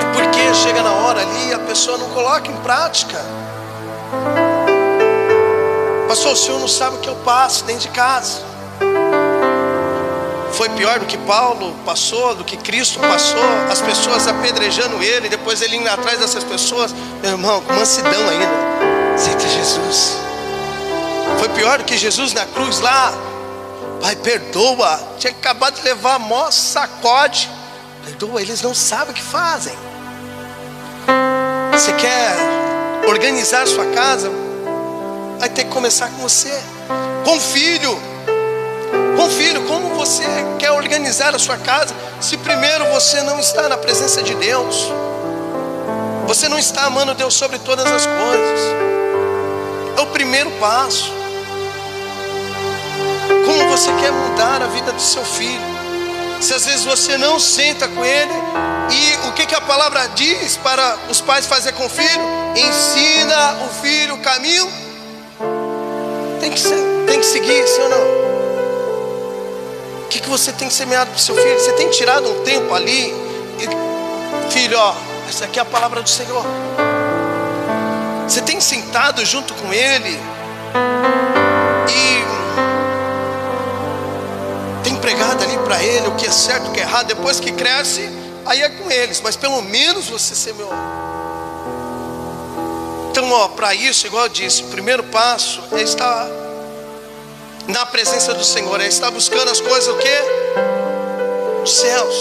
E por que chega na hora ali e a pessoa não coloca em prática? Pastor, o senhor não sabe o que eu passo dentro de casa. Foi pior do que Paulo passou, do que Cristo passou, as pessoas apedrejando ele, depois ele indo atrás dessas pessoas. Meu irmão, com mansidão ainda, aceita Jesus. Foi pior do que Jesus na cruz lá. Pai, perdoa. Tinha acabado de levar a mó sacode. Perdoa, eles não sabem o que fazem. Você quer organizar a sua casa? Vai ter que começar com você. Com o filho. Com o filho, como você quer organizar a sua casa se primeiro você não está na presença de Deus? Você não está amando Deus sobre todas as coisas. É o primeiro passo. Como você quer mudar a vida do seu filho? Se às vezes você não senta com ele, e o que a palavra diz para os pais fazer com o filho? Ensina o filho o caminho. Tem que seguir, sim ou não? O que você tem semeado para o seu filho? Você tem tirado um tempo ali e, filho, ó, essa aqui é a palavra do Senhor. Você tem sentado junto com ele e tem pregado ali para ele o que é certo, o que é errado. Depois que cresce, aí é com eles, mas pelo menos você semeou. Então, ó, para isso, igual eu disse, o primeiro passo é estar na presença do Senhor, é estar buscando as coisas o quê? Os céus.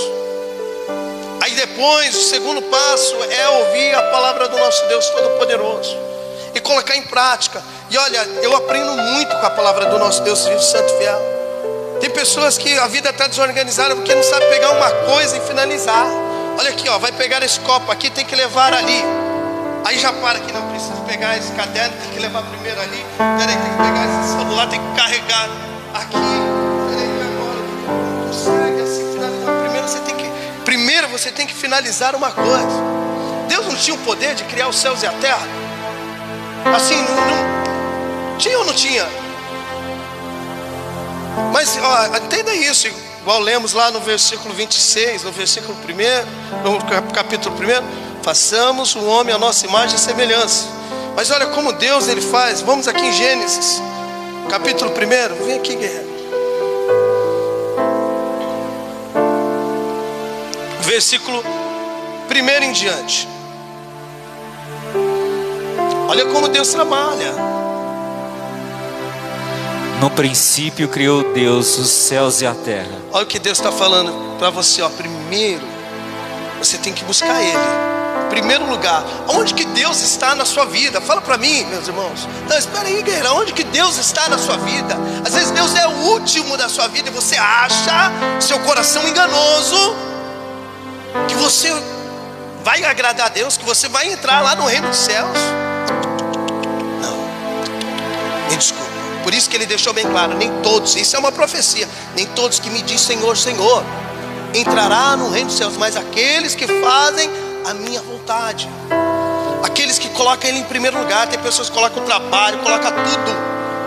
Aí depois, o segundo passo é ouvir a palavra do nosso Deus Todo-Poderoso e colocar em prática. E olha, eu aprendo muito com a palavra do nosso Deus Vivo, Santo e Fiel. Tem pessoas que a vida está desorganizada porque não sabe pegar uma coisa e finalizar. Olha aqui, ó, vai pegar esse copo aqui, tem que levar ali. Aí já para aqui, não precisa pegar esse caderno, tem que levar primeiro ali. Peraí, tem que pegar esse celular, tem que carregar aqui. Peraí, agora não consegue assim finalizar. Primeiro você tem que finalizar uma coisa. Deus não tinha o poder de criar os céus e a terra? Assim, não tinha ou não tinha? Mas ó, entenda isso, igual lemos lá no versículo 26, no versículo 1, no capítulo 1, façamos o homem a nossa imagem e semelhança. Mas olha como Deus ele faz. Vamos aqui em Gênesis, capítulo 1, vem aqui, guerreiro. Versículo 1 em diante. Olha como Deus trabalha. No princípio criou Deus os céus e a terra. Olha o que Deus está falando para você, ó. Primeiro, você tem que buscar Ele. Em primeiro lugar, onde que Deus está na sua vida? Fala para mim, meus irmãos. Não, espera aí, guerreiro. Onde que Deus está na sua vida? Às vezes Deus é o último da sua vida e você acha, seu coração enganoso, que você vai agradar a Deus, que você vai entrar lá no reino dos céus. Não, me desculpa. Por isso que ele deixou bem claro, nem todos, isso é uma profecia, nem todos que me dizem Senhor, Senhor, entrará no reino dos céus, mas aqueles que fazem a minha vontade, aqueles que colocam Ele em primeiro lugar. Tem pessoas que colocam o trabalho, colocam tudo,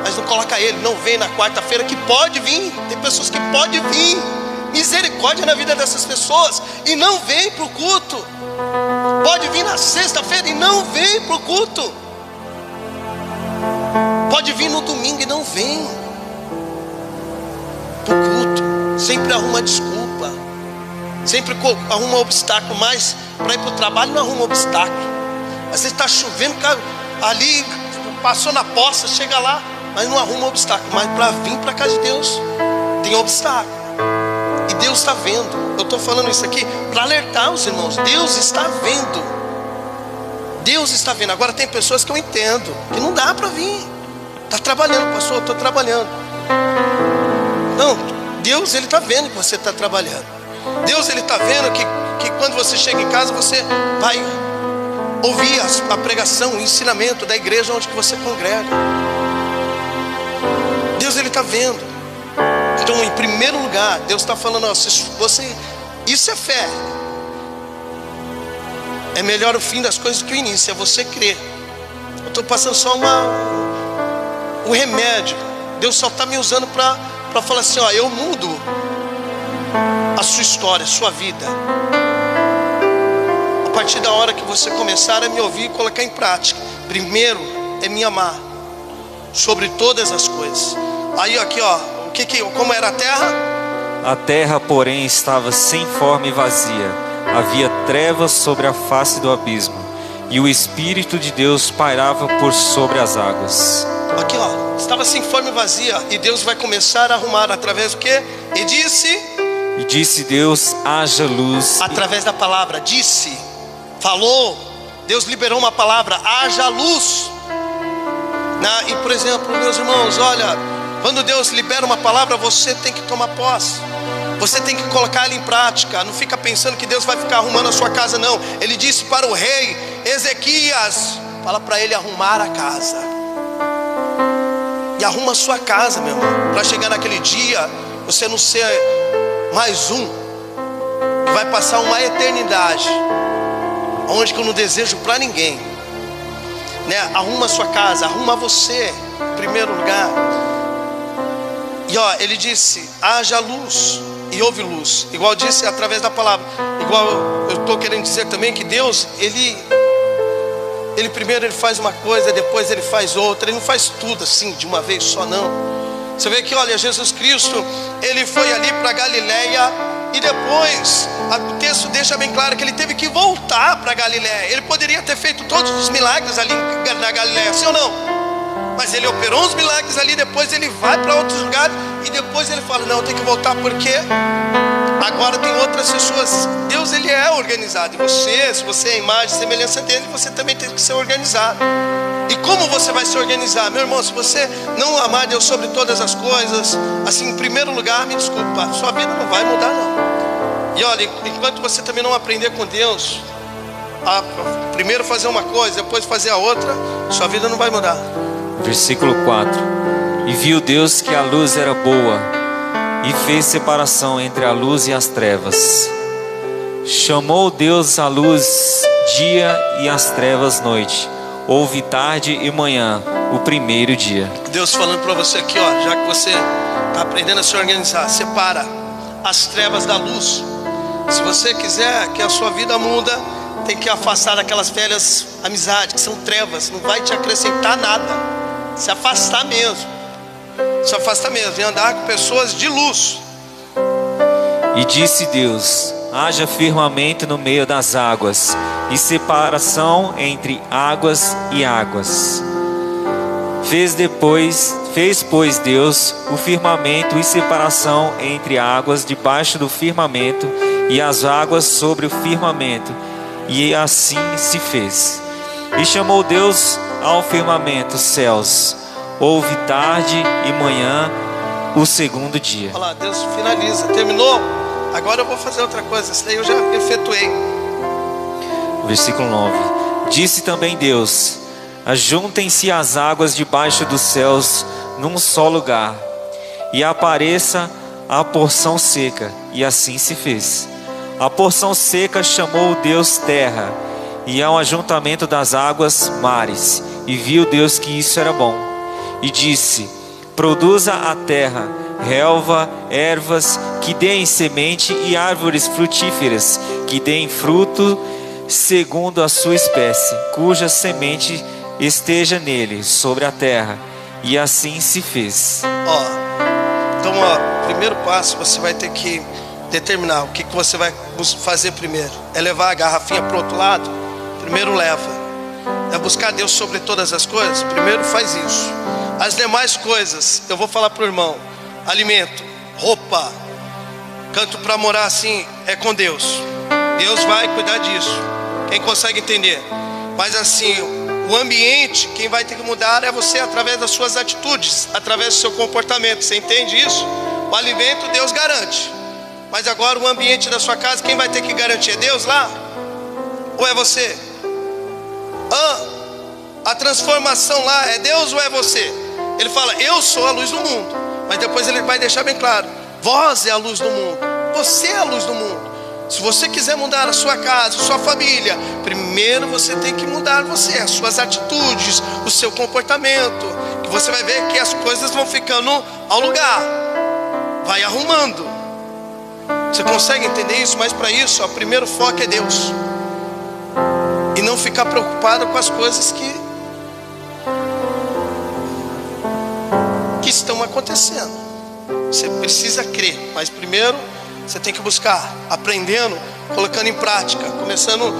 mas não colocam Ele, não vem na quarta-feira, que pode vir. Tem pessoas que podem vir, misericórdia na vida dessas pessoas, e não vem para o culto. Pode vir na sexta-feira e não vem para o culto. Pode vir no domingo e não vem para o culto. Sempre arruma desculpa, sempre arruma obstáculo. Mas para ir para o trabalho não arruma obstáculo. Às vezes está chovendo, ali passou na poça, chega lá, mas não arruma obstáculo. Mas para vir para a casa de Deus tem obstáculo. E Deus está vendo. Eu estou falando isso aqui para alertar os irmãos. Deus está vendo. Deus está vendo. Agora tem pessoas que eu entendo que não dá para vir. Está trabalhando, pastor, eu estou trabalhando. Não, Deus ele está vendo que você está trabalhando. Deus ele está vendo que quando você chega em casa você vai ouvir a pregação, o ensinamento da igreja onde que você congrega. Deus ele está vendo. Então em primeiro lugar Deus está falando, ó, isso é fé. É melhor o fim das coisas do que o início, é você crer. Eu estou passando só um remédio. Deus só está me usando para falar assim, ó, eu mudo a sua história, a sua vida. A partir da hora que você começar a me ouvir e colocar em prática. Primeiro é me amar sobre todas as coisas. Aí aqui, ó, como era a terra? A terra, porém, estava sem forma e vazia. Havia trevas sobre a face do abismo, e o Espírito de Deus pairava por sobre as águas. Aqui, ó, estava sem forma e vazia, e Deus vai começar a arrumar através do quê? E disse Deus, haja luz. Através da palavra, disse, falou, Deus liberou uma palavra, haja luz. E por exemplo, meus irmãos, olha, quando Deus libera uma palavra, você tem que tomar posse. Você tem que colocar ela em prática. Não fica pensando que Deus vai ficar arrumando a sua casa, não. Ele disse para o rei Ezequias, fala para ele arrumar a casa. E arruma a sua casa, meu irmão, para chegar naquele dia você não ser mais um, que vai passar uma eternidade onde que eu não desejo para ninguém, né? Arruma a sua casa, arruma você em primeiro lugar. E ó, ele disse, haja luz, e houve luz. Igual disse através da palavra. Igual eu estou querendo dizer também que Deus, ele primeiro ele faz uma coisa, depois ele faz outra. Ele não faz tudo assim de uma vez só, não. Você vê que, olha, Jesus Cristo, ele foi ali para Galileia, e depois o texto deixa bem claro que ele teve que voltar para Galileia. Ele poderia ter feito todos os milagres ali na Galileia, sim ou não? Mas ele operou uns milagres ali, depois ele vai para outros lugares, e depois ele fala, não, tem que voltar porque agora tem outras pessoas. Deus ele é organizado, e você, se você é a imagem e semelhança dele, você também tem que ser organizado. E como você vai se organizar? Meu irmão, se você não amar Deus sobre todas as coisas, assim, em primeiro primeiro lugar, me desculpa, sua vida não vai mudar não. E olha, enquanto você também não aprender com Deus a primeiro fazer uma coisa, depois fazer a outra, sua vida não vai mudar. Versículo 4. E viu Deus que a luz era boa, e fez separação entre a luz e as trevas. Chamou Deus a luz dia e as trevas noite. Houve tarde e manhã, o primeiro dia. Deus falando para você aqui, ó, já que você está aprendendo a se organizar, separa as trevas da luz. Se você quiser que a sua vida muda, tem que afastar aquelas velhas amizades que são trevas, não vai te acrescentar nada. Se afastar mesmo. Se afasta mesmo e andar com pessoas de luz. E disse Deus: haja firmamento no meio das águas, e separação entre águas e águas. Fez, pois, Deus o firmamento e separação entre águas debaixo do firmamento e as águas sobre o firmamento. E assim se fez. E chamou Deus ao firmamento céus. Houve tarde e manhã, o segundo dia. Olha lá, Deus finaliza, terminou. Agora eu vou fazer outra coisa, isso daí eu já efetuei. Versículo 9. Disse também Deus: ajuntem-se as águas debaixo dos céus num só lugar, e apareça a porção seca. E assim se fez. A porção seca chamou Deus terra, e ao ajuntamento das águas mares. E viu Deus que isso era bom. E disse: produza a terra relva, ervas que deem semente, e árvores frutíferas que deem fruto segundo a sua espécie, cuja semente esteja nele, sobre a terra. E assim se fez. Então, primeiro passo, você vai ter que determinar o que você vai fazer primeiro. É levar a garrafinha para o outro lado? Primeiro leva. É buscar Deus sobre todas as coisas? Primeiro faz isso. As demais coisas, eu vou falar para o irmão: alimento, roupa, canto para morar assim, é com Deus. Deus vai cuidar disso. Quem consegue entender? Mas assim, o ambiente, quem vai ter que mudar é você, através das suas atitudes, através do seu comportamento. Você entende isso? O alimento Deus garante, mas agora o ambiente da sua casa, quem vai ter que garantir? É Deus lá? Ou é você? A transformação lá, é Deus ou é você? Ele fala: eu sou a luz do mundo. Mas depois ele vai deixar bem claro: vós é a luz do mundo. Você é a luz do mundo. Se você quiser mudar a sua casa, a sua família, primeiro você tem que mudar você, as suas atitudes, o seu comportamento, que você vai ver que as coisas vão ficando ao lugar, vai arrumando. Você consegue entender isso? Mas para isso, o primeiro foco é Deus. E não ficar preocupado com as coisas que estão acontecendo. Você precisa crer, mas primeiro você tem que buscar, aprendendo, colocando em prática, começando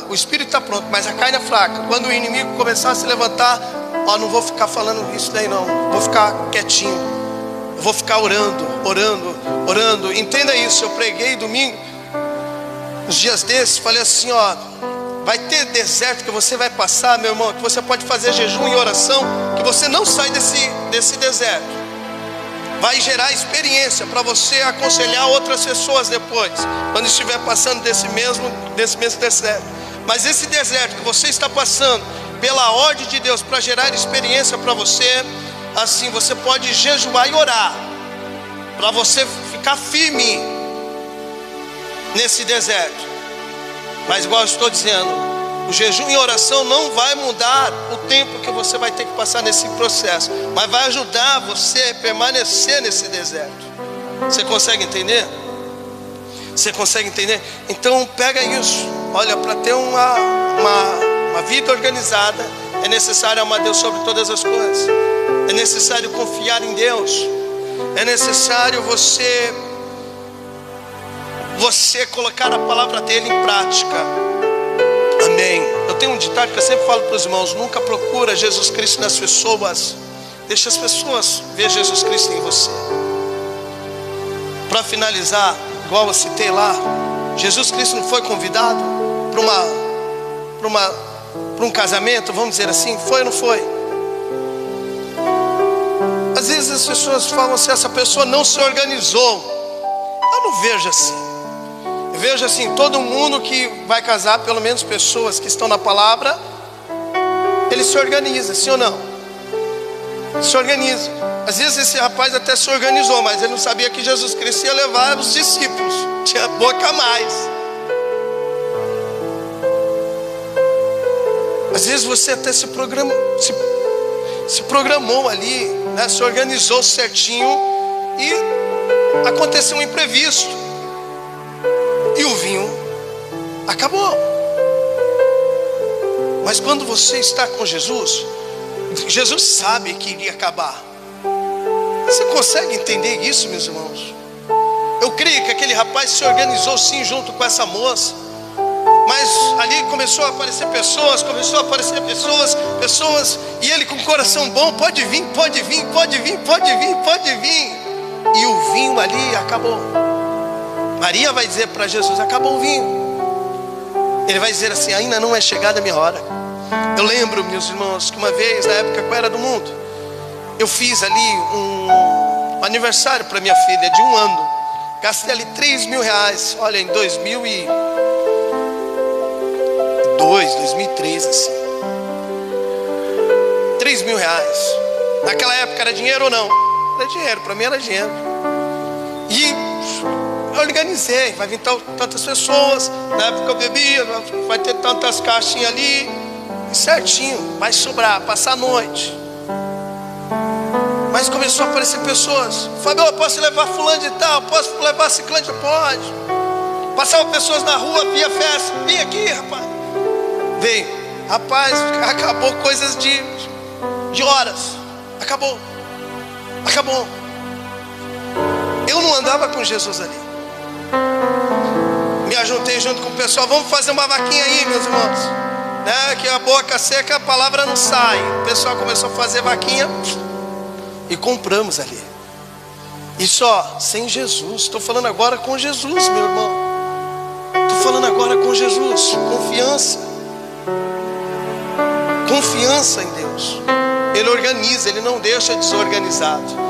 o espírito está pronto, mas a carne é fraca. Quando o inimigo começar a se levantar, não vou ficar falando isso daí não, vou ficar quietinho, eu vou ficar orando. Entenda isso. Eu preguei domingo, uns dias desses, falei assim: vai ter deserto que você vai passar, meu irmão, que você pode fazer jejum e oração, que você não sai desse deserto. Vai gerar experiência para você aconselhar outras pessoas depois, quando estiver passando desse mesmo deserto. Mas esse deserto que você está passando, pela ordem de Deus, para gerar experiência para você, assim você pode jejuar e orar, para você ficar firme nesse deserto. Mas igual eu estou dizendo, o jejum e oração não vai mudar o tempo que você vai ter que passar nesse processo, mas vai ajudar você a permanecer nesse deserto. Você consegue entender? Você consegue entender? Então pega isso. Olha, para ter uma vida organizada, é necessário amar Deus sobre todas as coisas. É necessário confiar em Deus. É necessário você colocar a palavra dele em prática. Amém. Eu tenho um ditado que eu sempre falo para os irmãos: nunca procura Jesus Cristo nas pessoas, deixa as pessoas ver Jesus Cristo em você. Para finalizar, igual eu citei lá, Jesus Cristo não foi convidado para um casamento, vamos dizer assim? Foi ou não foi? Às vezes vezes as pessoas falam assim, essa pessoa não se organizou. Eu não vejo assim. Eu vejo assim, todo mundo que vai casar, pelo menos pessoas que estão na palavra, ele se organiza, sim ou não? Se organiza. Às vezes esse rapaz até se organizou, mas ele não sabia que Jesus Cristo ia levar os discípulos. Tinha boca a mais. Às vezes você até se programou ali, né? Se organizou certinho e aconteceu um imprevisto. E o vinho acabou. Mas quando você está com Jesus, Jesus sabe que iria acabar. Você consegue entender isso, meus irmãos? Eu creio que aquele rapaz se organizou sim junto com essa moça. Mas ali começou a aparecer pessoas, e ele com o coração bom, pode vir. E o vinho ali acabou. Maria vai dizer para Jesus, acabou o vinho. Ele vai dizer assim, ainda não é chegada a minha hora. Eu lembro, meus irmãos, que uma vez, na época que eu era do mundo, eu fiz ali um aniversário para minha filha de 1 ano. Gastei ali 3 mil reais. Olha, em 2002, 2003, assim. 3 mil reais. Naquela época era dinheiro ou não? Era dinheiro, para mim era dinheiro. E eu organizei, vai vir tantas pessoas. Na época eu bebia, vai ter tantas caixinhas ali. E certinho, vai sobrar, passar a noite. Mas começou a aparecer pessoas. Fábio, eu posso levar fulano de tal? Posso levar ciclano? Pode. Passavam pessoas na rua, via festa. Vem aqui, rapaz. Vem. Rapaz, acabou coisas de horas. Acabou. Eu não andava com Jesus ali. Me ajuntei junto com o pessoal. Vamos fazer uma vaquinha aí, meus irmãos, né? Que a boca seca, a palavra não sai. O pessoal começou a fazer vaquinha e compramos ali. E só, sem Jesus. Estou falando agora com Jesus, meu irmão. Estou falando agora com Jesus. Confiança em Deus. Ele organiza, Ele não deixa desorganizado.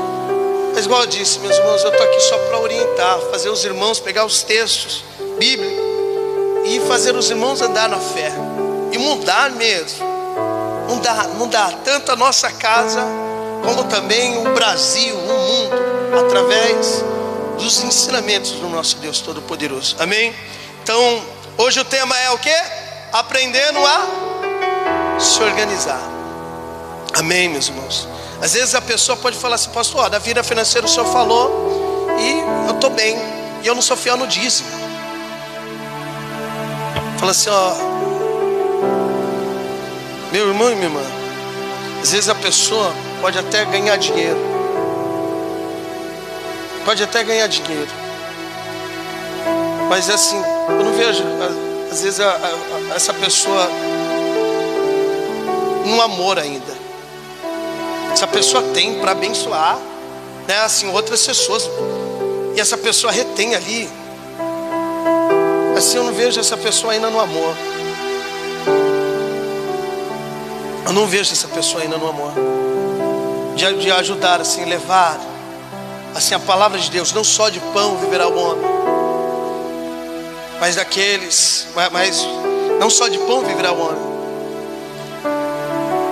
Mas igual eu disse, meus irmãos, eu estou aqui só para orientar, fazer os irmãos pegar os textos bíblicos e fazer os irmãos andar na fé. E mudar mesmo. Mudar tanto a nossa casa como também o Brasil, o mundo, através dos ensinamentos do nosso Deus Todo-Poderoso. Amém? Então, hoje o tema é o quê? Aprendendo a se organizar. Amém, meus irmãos? Às vezes a pessoa pode falar assim, pastor, da vida financeira o senhor falou e eu estou bem, e eu não sou fiel no dízimo. Fala assim, ó, meu irmão e minha irmã, às vezes a pessoa pode até ganhar dinheiro. Mas assim, eu não vejo, às vezes, essa pessoa no amor ainda. Essa pessoa tem para abençoar, né, assim, outras pessoas. E essa pessoa retém ali. Assim, eu não vejo essa pessoa ainda no amor. Eu não vejo essa pessoa ainda no amor. De ajudar, assim, levar assim, a palavra de Deus. Não só de pão viverá o homem, mas não só de pão viverá o homem,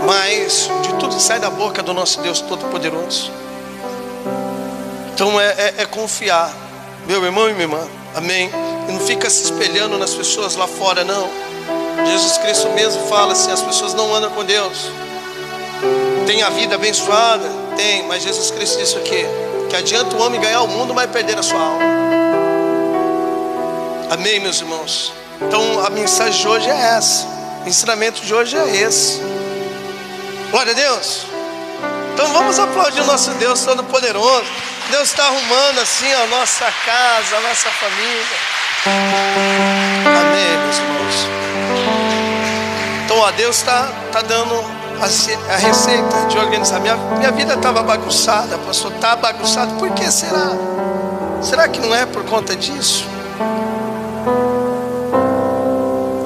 mas de tudo que sai da boca do nosso Deus Todo-Poderoso. Então é confiar, meu irmão e minha irmã. Amém? E não fica se espelhando nas pessoas lá fora, não. Jesus Cristo mesmo fala assim, as pessoas não andam com Deus. Tem a vida abençoada? Tem, mas Jesus Cristo disse o quê? Que adianta o homem ganhar o mundo, mas perder a sua alma. Amém, meus irmãos? Então a mensagem de hoje é essa. O ensinamento de hoje é esse. Glória a Deus. Então vamos aplaudir o nosso Deus Todo-Poderoso. Deus está arrumando assim a nossa casa, a nossa família. Amém, meus irmãos. Então ó, Deus está dando a receita de organizar. Minha vida estava bagunçada, pastor, está bagunçado. Por que será? Será que não é por conta disso?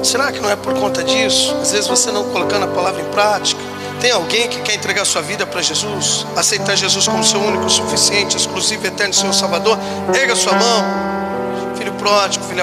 Será que não é por conta disso? Às vezes você não colocando a palavra em prática. Tem alguém que quer entregar sua vida para Jesus? Aceitar Jesus como seu único, suficiente, exclusivo, eterno Senhor Salvador? Erga sua mão. Filho pródigo, filha